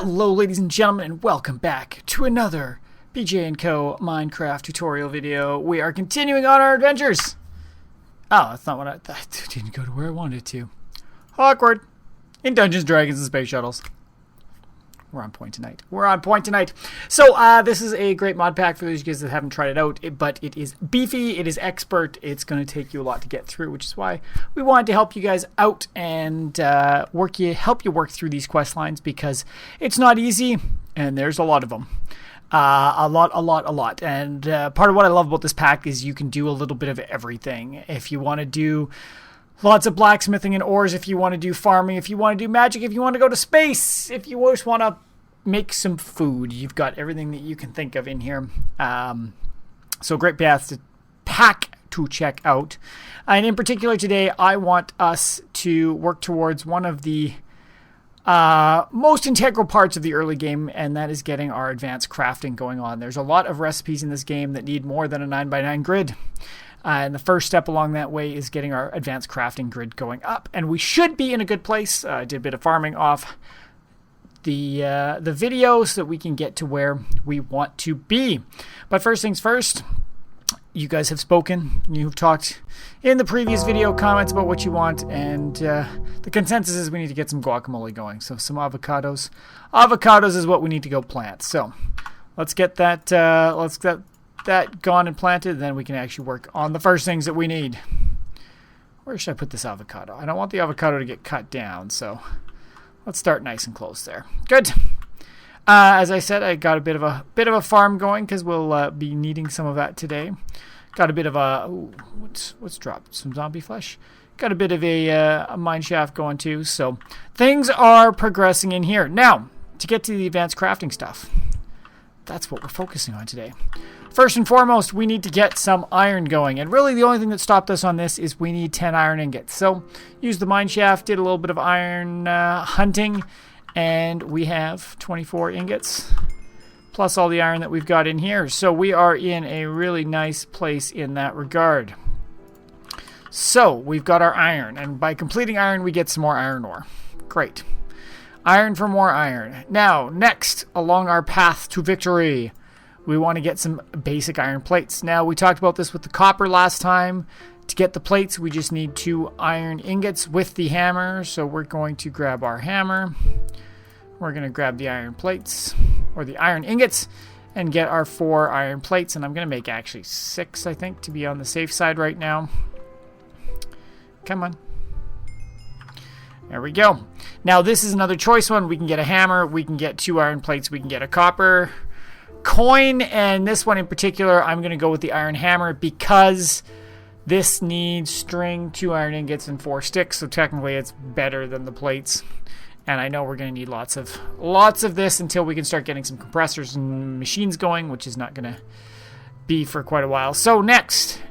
Hello ladies and gentlemen, and welcome back to another Bj&Co Minecraft tutorial video. We are continuing on our adventures. Oh, that's not what that didn't go to where I wanted it to. Awkward. In Dungeons, Dragons, and Space Shuttles. We're on point tonight. So, this is a great mod pack for those of you guys that haven't tried it out, but it is beefy, it is expert, it's going to take you a lot to get through, which is why we wanted to help you guys out and help you work through these quest lines, because it's not easy, and there's a lot of them. A lot. And part of what I love about this pack is you can do a little bit of everything. If you want to do lots of blacksmithing and ores, if you want to do farming, if you want to do magic, if you want to go to space, if you just want to make some food, you've got everything that you can think of in here. So great pack to check out. And in particular today, I want us to work towards one of the most integral parts of the early game, and that is getting our advanced crafting going on. There's a lot of recipes in this game that need more than a 9x9 grid. And the first step along that way is getting our advanced crafting grid going up. And we should be in a good place. I did a bit of farming off the video so that we can get to where we want to be. But first things first, you guys have spoken. You've talked in the previous video comments about what you want. And the consensus is we need to get some guacamole going. So some avocados. Avocados is what we need to go plant. So let's get that... that gone and planted, then we can actually work on the first things that we need. Where should I put this avocado? I don't want the avocado to get cut down, so let's start nice and close there. Good. As I said, I got a bit of a farm going because we'll be needing some of that today. Got a bit of a what's dropped? Some zombie flesh. Got a bit of a mine shaft going too. So things are progressing in here. Now to get to the advanced crafting stuff. That's what we're focusing on today. First and foremost, we need to get some iron going. And really the only thing that stopped us on this is we need 10 iron ingots. So used the mine shaft, did a little bit of iron hunting, and we have 24 ingots plus all the iron that we've got in here. So we are in a really nice place in that regard. So we've got our iron, and by completing iron we get some more iron ore. Great. Iron for more iron. Now, next, along our path to victory, we want to get some basic iron plates. Now, we talked about this with the copper last time. To get the plates, we just need 2 iron ingots with the hammer. So we're going to grab our hammer. We're going to grab the iron plates, or the iron ingots, and get our 4 iron plates. And I'm going to make actually 6, I think, to be on the safe side right now. Come on. There we go. Now this is another choice one. We can get a hammer, we can get 2 iron plates, we can get a copper coin, and this one in particular, I'm going to go with the iron hammer because this needs string, 2 iron ingots, and 4 sticks, so technically it's better than the plates. And I know we're going to need lots of this until we can start getting some compressors and machines going, which is not going to be for quite a while. So next,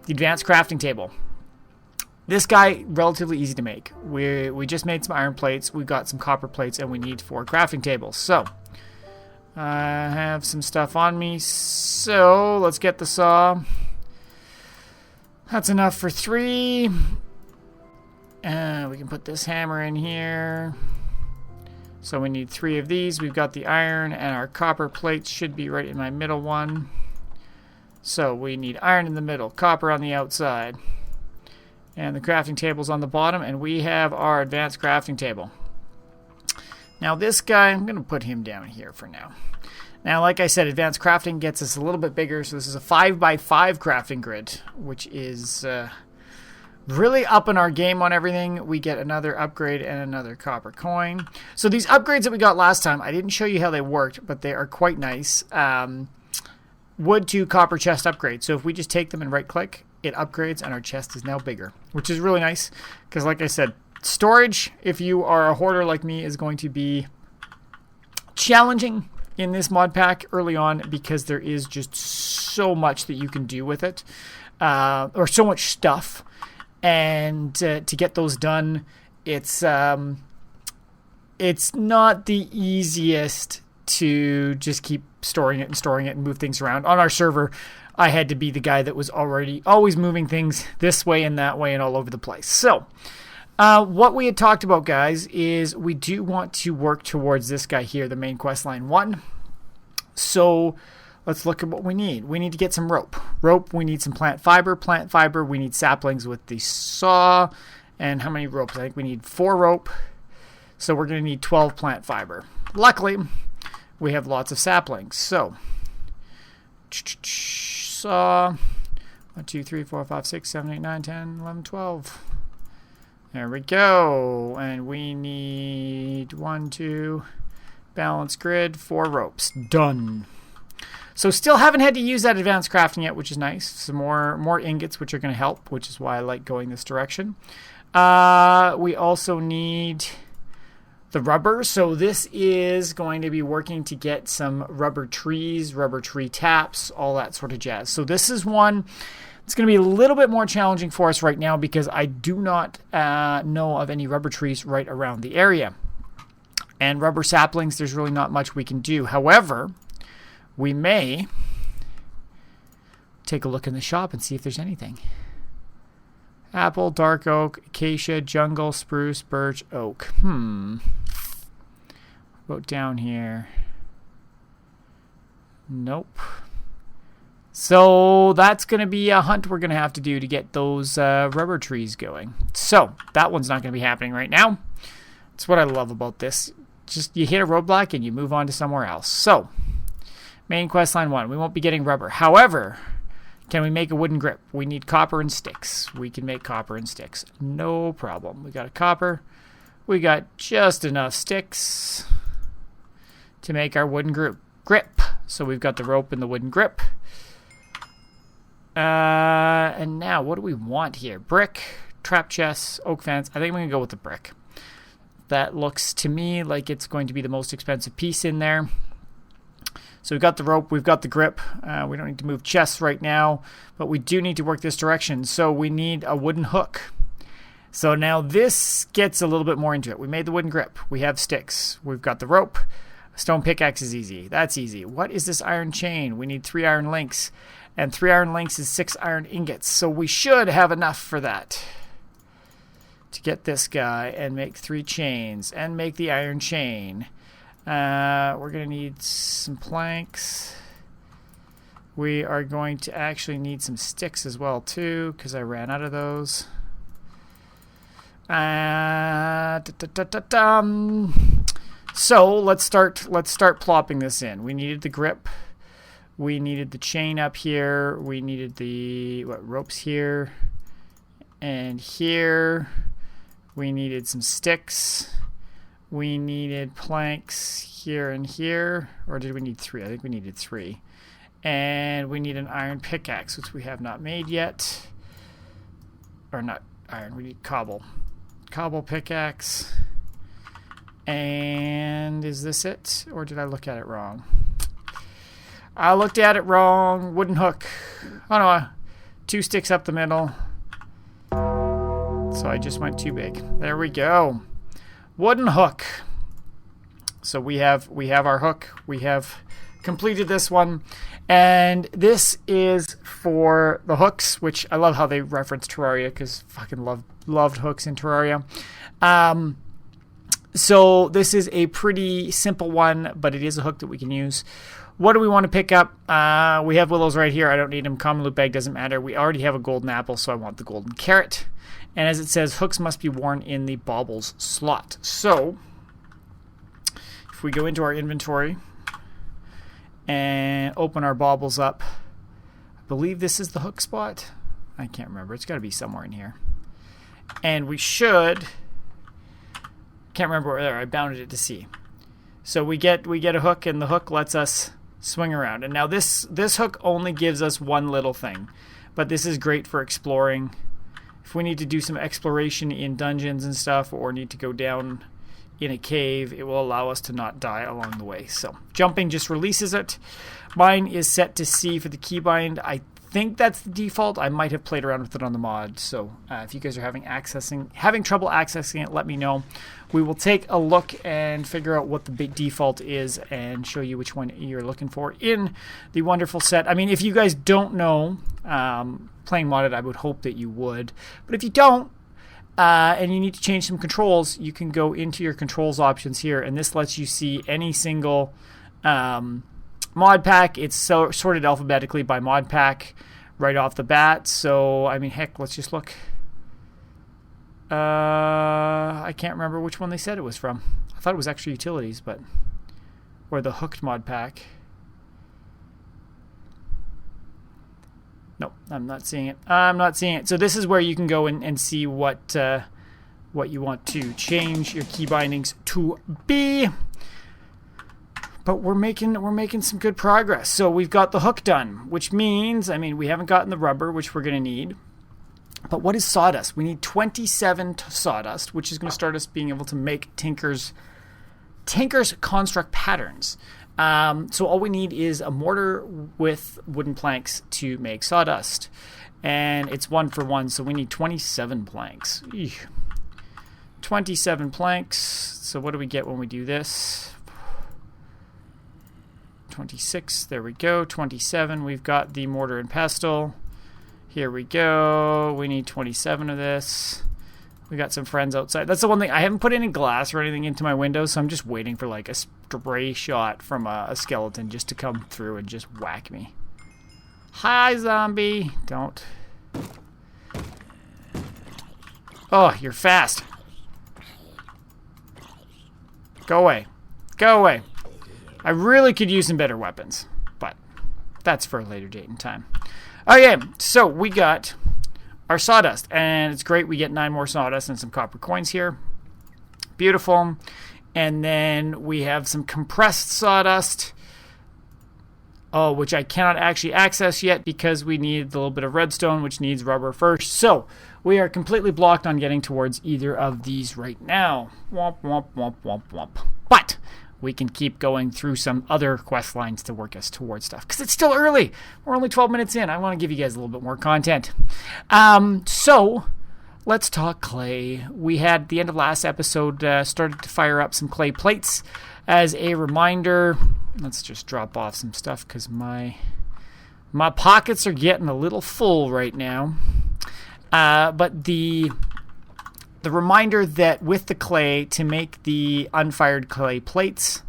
the advanced crafting table. This guy, relatively easy to make. We just made some iron plates, we got some copper plates, and we need 4 crafting tables. So, I have some stuff on me, so let's get the saw. That's enough for 3. And we can put this hammer in here. So we need 3 of these. We've got the iron, and our copper plates should be right in my middle one. So we need iron in the middle, copper on the outside. And the crafting table's on the bottom, and we have our advanced crafting table. Now this guy, I'm going to put him down here for now. Now, like I said, advanced crafting gets us a little bit bigger, so this is a 5x5 crafting grid, which is really upping our game on everything. We get another upgrade and another copper coin. So these upgrades that we got last time, I didn't show you how they worked, but they are quite nice. Wood to copper chest upgrade. So if we just take them and right-click, it upgrades and our chest is now bigger, which is really nice because, like I said, storage, if you are a hoarder like me, is going to be challenging in this mod pack early on because there is just so much that you can do with it, or so much stuff, and to get those done, it's not the easiest to just keep storing it and move things around. On our server, I had to be the guy that was always moving things this way and that way and all over the place. So What we had talked about, guys, is we do want to work towards this guy here, the Main Questline 1. So let's look at what we need. We need to get some rope. Rope, we need some plant fiber. Plant fiber, we need saplings with the saw. And how many ropes? I think we need 4 rope. So we're going to need 12 plant fiber. Luckily, we have lots of saplings. So, saw 1, 2, 3, 4, 5, 6, 7, 8, 9, 10, 11, 12. There we go. And we need 1, 2, balance grid, 4 ropes. Done. So still haven't had to use that advanced crafting yet, which is nice. Some more ingots, which are going to help, which is why I like going this direction. We also need the rubber. So this is going to be working to get some rubber trees, rubber tree taps, all that sort of jazz. So this is one. It's going to be a little bit more challenging for us right now because I do not know of any rubber trees right around the area. And rubber saplings, there's really not much we can do. However, we may take a look in the shop and see if there's anything. Apple, dark oak, acacia, jungle, spruce, birch, oak. What about down here? Nope. So that's going to be a hunt we're going to have to do to get those rubber trees going. So that one's not going to be happening right now. That's what I love about this. Just you hit a roadblock and you move on to somewhere else. So Main Questline 1, we won't be getting rubber. However, can we make a wooden grip? We need copper and sticks. We can make copper and sticks. No problem. We got a copper. We got just enough sticks to make our wooden grip. So we've got the rope and the wooden grip. And now, what do we want here? Brick, trap chests, oak fence. I think we're going to go with the brick. That looks to me like it's going to be the most expensive piece in there. So we've got the rope, we've got the grip. We don't need to move chests right now, but we do need to work this direction. So we need a wooden hook. So now this gets a little bit more into it. We made the wooden grip. We have sticks. We've got the rope. Stone pickaxe is easy. That's easy. What is this iron chain? We need 3 iron links. And 3 iron links is 6 iron ingots. So we should have enough for that. To get this guy and make 3 chains. And make the iron chain. We're going to need some planks. We are going to actually need some sticks as well too, because I ran out of those. So let's start plopping this in. We needed the grip. We needed the chain up here. We needed the ropes here and here. We needed some sticks. We needed planks here and here. Or did we need 3? I think we needed 3. And we need an iron pickaxe, which we have not made yet. Or not iron, we need cobble. Cobble pickaxe. And is this it? Or did I look at it wrong? I looked at it wrong. Wooden hook. Oh no, 2 sticks up the middle. So I just went too big. There we go. Wooden hook. So we have our hook. We have completed this one. And this is for the hooks, which I love how they reference Terraria because fucking loved hooks in Terraria. So this is a pretty simple one, but it is a hook that we can use. What do we want to pick up? We have willows right here. I don't need them. Common loot bag doesn't matter. We already have a golden apple, so I want the golden carrot. And as it says, hooks must be worn in the baubles slot. So if we go into our inventory and open our baubles up, I believe this is the hook spot. I can't remember. It's got to be somewhere in here. And we should... Can't remember where there. I bounded it to see. So we get a hook, and the hook lets us swing around. And now this hook only gives us one little thing, but this is great for exploring. If we need to do some exploration in dungeons and stuff, or need to go down in a cave, it will allow us to not die along the way. So jumping just releases it. Mine is set to C for the keybind. I think that's the default. I might have played around with it on the mod. So if you guys are having trouble accessing it, let me know. We will take a look and figure out what the big default is and show you which one you're looking for in the wonderful set. I mean, if you guys don't know playing modded, I would hope that you would. But if you don't, and you need to change some controls, you can go into your controls options here, and this lets you see any single mod pack. It's sorted alphabetically by mod pack right off the bat. So, I mean, heck, let's just look. I can't remember which one they said it was from. I thought it was extra utilities, but... or the hooked mod pack. Nope, I'm not seeing it. I'm not seeing it. So this is where you can go and see what you want to change your key bindings to be. But we're making some good progress. So we've got the hook done, which means, I mean, we haven't gotten the rubber, which we're going to need. But what is sawdust? We need 27 sawdust, which is going to start us being able to make Tinker's construct patterns. So all we need is a mortar with wooden planks to make sawdust. And it's 1 for 1, so we need 27 planks. Eesh. 27 planks. So what do we get when we do this? 26. There we go. 27. We've got the mortar and pestle. Here we go. We need 27 of this. We got some friends outside. That's the one thing. I haven't put any glass or anything into my windows, so I'm just waiting for like a stray shot from a skeleton just to come through and just whack me. Hi, zombie. Don't. Oh, you're fast. Go away. Go away. I really could use some better weapons, but that's for a later date and time. Okay, so we got our sawdust, and it's great. We get 9 more sawdust and some copper coins here. Beautiful. And then we have some compressed sawdust, which I cannot actually access yet because we need a little bit of redstone, which needs rubber first. So we are completely blocked on getting towards either of these right now. Womp, womp, womp, womp, womp. But we can keep going through some other quest lines to work us towards stuff. Because it's still early. We're only 12 minutes in. I want to give you guys a little bit more content. So, let's talk clay. We had, the end of last episode, started to fire up some clay plates. As a reminder, let's just drop off some stuff because my pockets are getting a little full right now. But the reminder that with the clay, to make the unfired clay plates,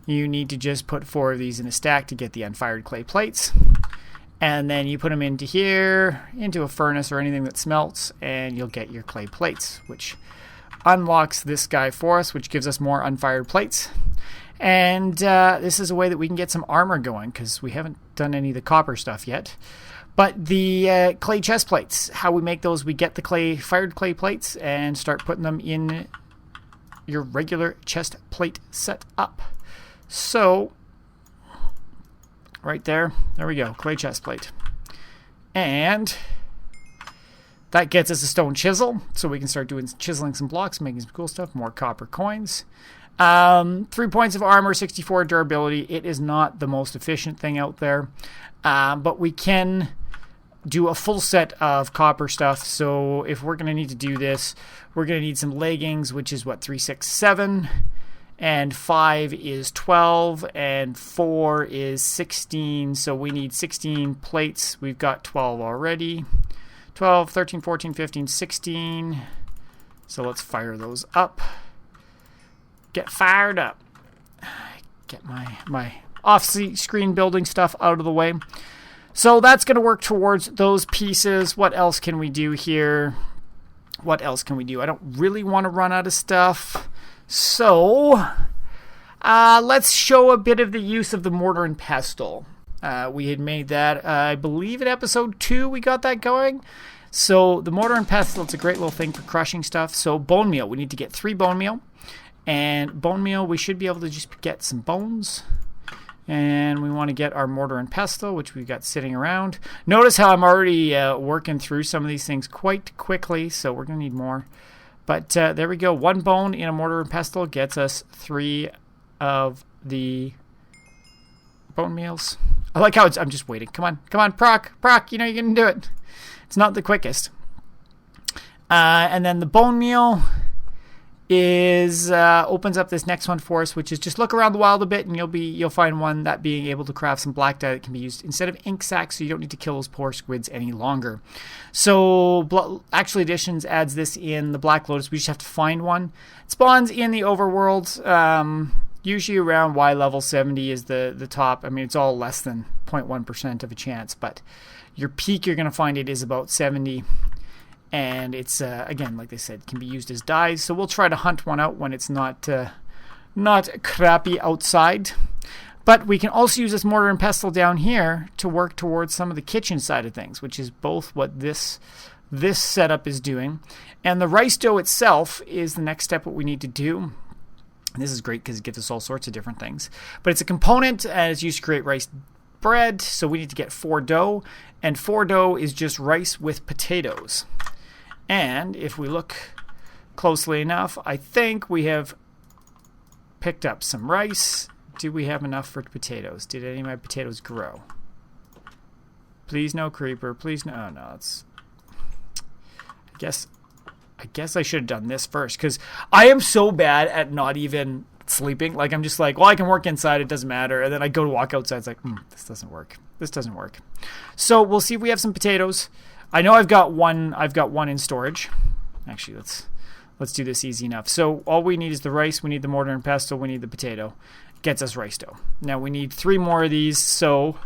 you need to just put 4 of these in a stack to get the unfired clay plates. And then you put them into here, into a furnace or anything that smelts, and you'll get your clay plates, which unlocks this guy for us, which gives us more unfired plates. And this is a way that we can get some armor going, because we haven't done any of the copper stuff yet. But the clay chest plates, how we make those, we get the fired clay plates and start putting them in your regular chest plate setup. So, right there we go, clay chest plate. And that gets us a stone chisel, so we can start doing chiseling some blocks, making some cool stuff, more copper coins. 3 points of armor, 64 durability. It is not the most efficient thing out there, but we can do a full set of copper stuff. So if we're going to need to do this, we're going to need some leggings, which is 3, 6, 7, and 5 is 12, and 4 is 16. So we need 16 plates. We've got 12 already. 12, 13, 14, 15, 16. So let's fire those up. Get fired up. Get my off-screen building stuff out of the way. So that's going to work towards those pieces. What else can we do here? What else can we do? I don't really want to run out of stuff. So let's show a bit of the use of the mortar and pestle. We had made that, I believe, in episode 2 we got that going. So the mortar and pestle, it's a great little thing for crushing stuff. So bone meal, we need to get 3 bone meal. And bone meal, we should be able to just get some bones. And we want to get our mortar and pestle, which we've got sitting around. Notice how I'm already working through some of these things quite quickly, so we're going to need more. But there we go. 1 bone in a mortar and pestle gets us 3 of the bone meals. I like how I'm just waiting. Come on, Proc, you know you're going to do it. It's not the quickest. And then the bone meal is opens up this next one for us, which is just look around the wild a bit, and you'll find one that being able to craft some black dye that can be used instead of ink sacs, so you don't need to kill those poor squids any longer. So Actually Editions adds this in the Black Lotus. We just have to find one. It spawns in the overworld. Usually around Y level 70 is the top. I mean, it's all less than 0.1% of a chance, but your peak you're going to find it is about 70. And it's, again, like they said, can be used as dyes. So we'll try to hunt one out when it's not crappy outside. But we can also use this mortar and pestle down here to work towards some of the kitchen side of things, which is both what this setup is doing. And the rice dough itself is the next step what we need to do. And this is great because it gives us all sorts of different things. But it's a component and it's used to create rice bread. So we need to get 4 dough. And 4 dough is just rice with potatoes. And if we look closely enough, I think we have picked up some rice. Do we have enough for potatoes? Did any of my potatoes grow? Please no creeper. Please no. Oh, no. It's. I guess I should have done this first, because I am so bad at not even sleeping. Like, I'm just like, well, I can work inside. It doesn't matter. And then I go to walk outside. It's like, this doesn't work. This doesn't work. So we'll see if we have some potatoes. I know I've got one in storage. Actually, let's do this easy enough. So all we need is the rice, we need the mortar and pestle, we need the potato. Gets us rice dough. Now we need 3 more of these, so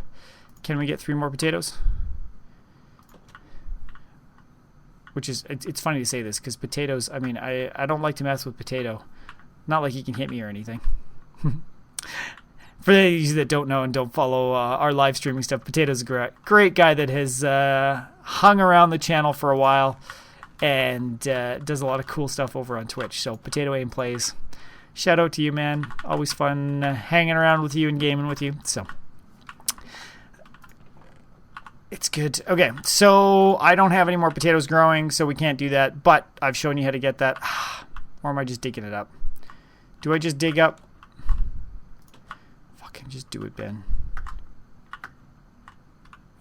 can we get 3 more potatoes? Which is, it's funny to say this, because potatoes, I mean, I don't like to mess with potato. Not like he can hit me or anything. For those that don't know and don't follow our live streaming stuff, Potato's a great guy that has hung around the channel for a while and does a lot of cool stuff over on Twitch. So Potato Aim Plays. Shout out to you, man. Always fun hanging around with you and gaming with you. So it's good. Okay, so I don't have any more potatoes growing, so we can't do that. But I've shown you how to get that. Or am I just digging it up? Do I just dig up? Fucking just do it, Ben.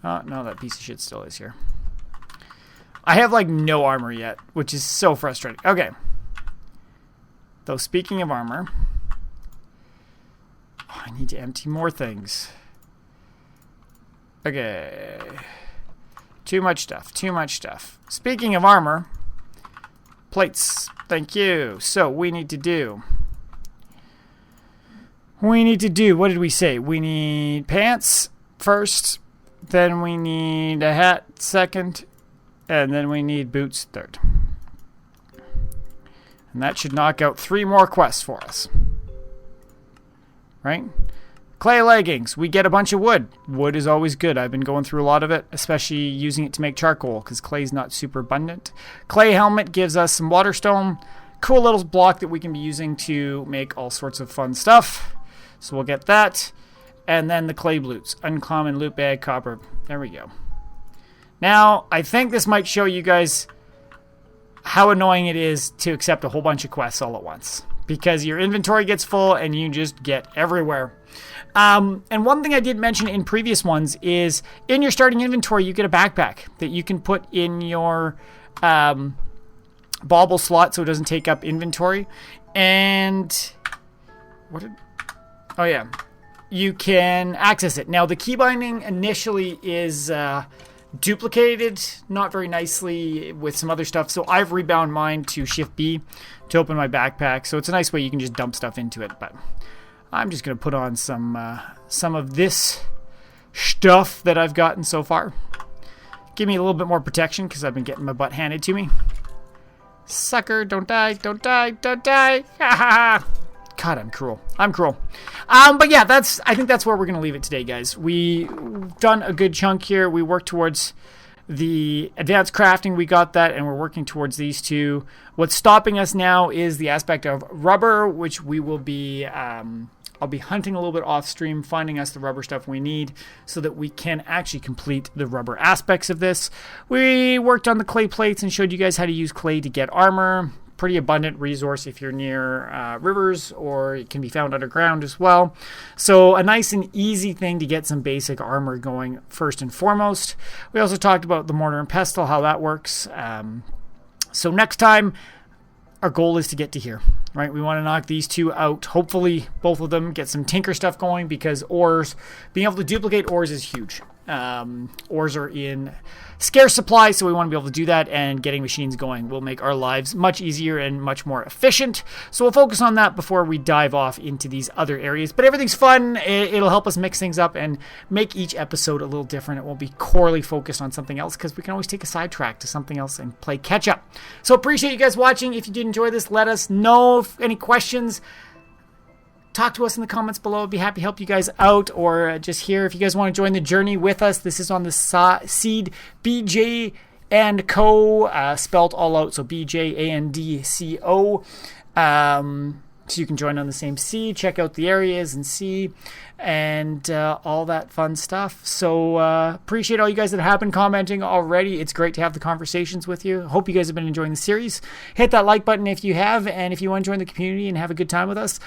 Oh, no, that piece of shit still is here. I have, like, no armor yet, which is so frustrating. Okay. Though, speaking of armor, I need to empty more things. Okay. Too much stuff. Too much stuff. Speaking of armor, plates. Thank you. So, we need to do... what did we say? We need pants first, then we need a hat second, and then we need boots third. And that should knock out 3 more quests for us. Right? Clay leggings. We get a bunch of wood. Wood is always good. I've been going through a lot of it, especially using it to make charcoal, because clay's not super abundant. Clay helmet gives us some waterstone. Cool little block that we can be using to make all sorts of fun stuff. So we'll get that. And then the clay boots. Uncommon loot bag, copper. There we go. Now, I think this might show you guys how annoying it is to accept a whole bunch of quests all at once. Because your inventory gets full and you just get everywhere. And one thing I did mention in previous ones is in your starting inventory, you get a backpack that you can put in your bauble slot so it doesn't take up inventory. And... oh, yeah. You can access it. Now, the key binding initially is duplicated, not very nicely with some other stuff. So I've rebound mine to Shift B to open my backpack. So it's a nice way you can just dump stuff into it. But I'm just going to put on some of this stuff that I've gotten so far. Give me a little bit more protection because I've been getting my butt handed to me. Sucker, don't die, don't die, don't die. Ha ha ha. God, I'm cruel. I'm cruel. But yeah, I think that's where we're going to leave it today, guys. We've done a good chunk here. We worked towards the advanced crafting. We got that, and we're working towards these two. What's stopping us now is the aspect of rubber, which we will be... I'll be hunting a little bit off stream, finding us the rubber stuff we need so that we can actually complete the rubber aspects of this. We worked on the clay plates and showed you guys how to use clay to get armor. Pretty abundant resource if you're near rivers, or it can be found underground as well. So a nice and easy thing to get some basic armor going first and foremost. We also talked about the mortar and pestle, how that works. So next time, our goal is to get to here, right? We want to knock these two out. Hopefully, both of them get some tinker stuff going, because ores, being able to duplicate ores is huge. Ores are in scarce supply, so we want to be able to do that, and getting machines going will make our lives much easier and much more efficient. So we'll focus on that before we dive off into these other areas. But everything's fun. It'll help us mix things up and make each episode a little different. It won't be corely focused on something else, because we can always take a sidetrack to something else and play catch up. So appreciate you guys watching. If you did enjoy this, let us know. If any questions, talk to us in the comments below. I'd be happy to help you guys out, or just here if you guys want to join the journey with us. This is on the seed Bj&Co, spelt all out, so BJANDCO. So you can join on the same seed, check out the areas and see, and all that fun stuff. So appreciate all you guys that have been commenting already. It's great to have the conversations with you. Hope you guys have been enjoying the series. Hit that like button if you have, and if you want to join the community and have a good time with us,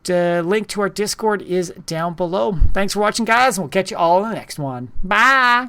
the link to our Discord is down below. Thanks for watching, guys, and we'll catch you all in the next one. Bye!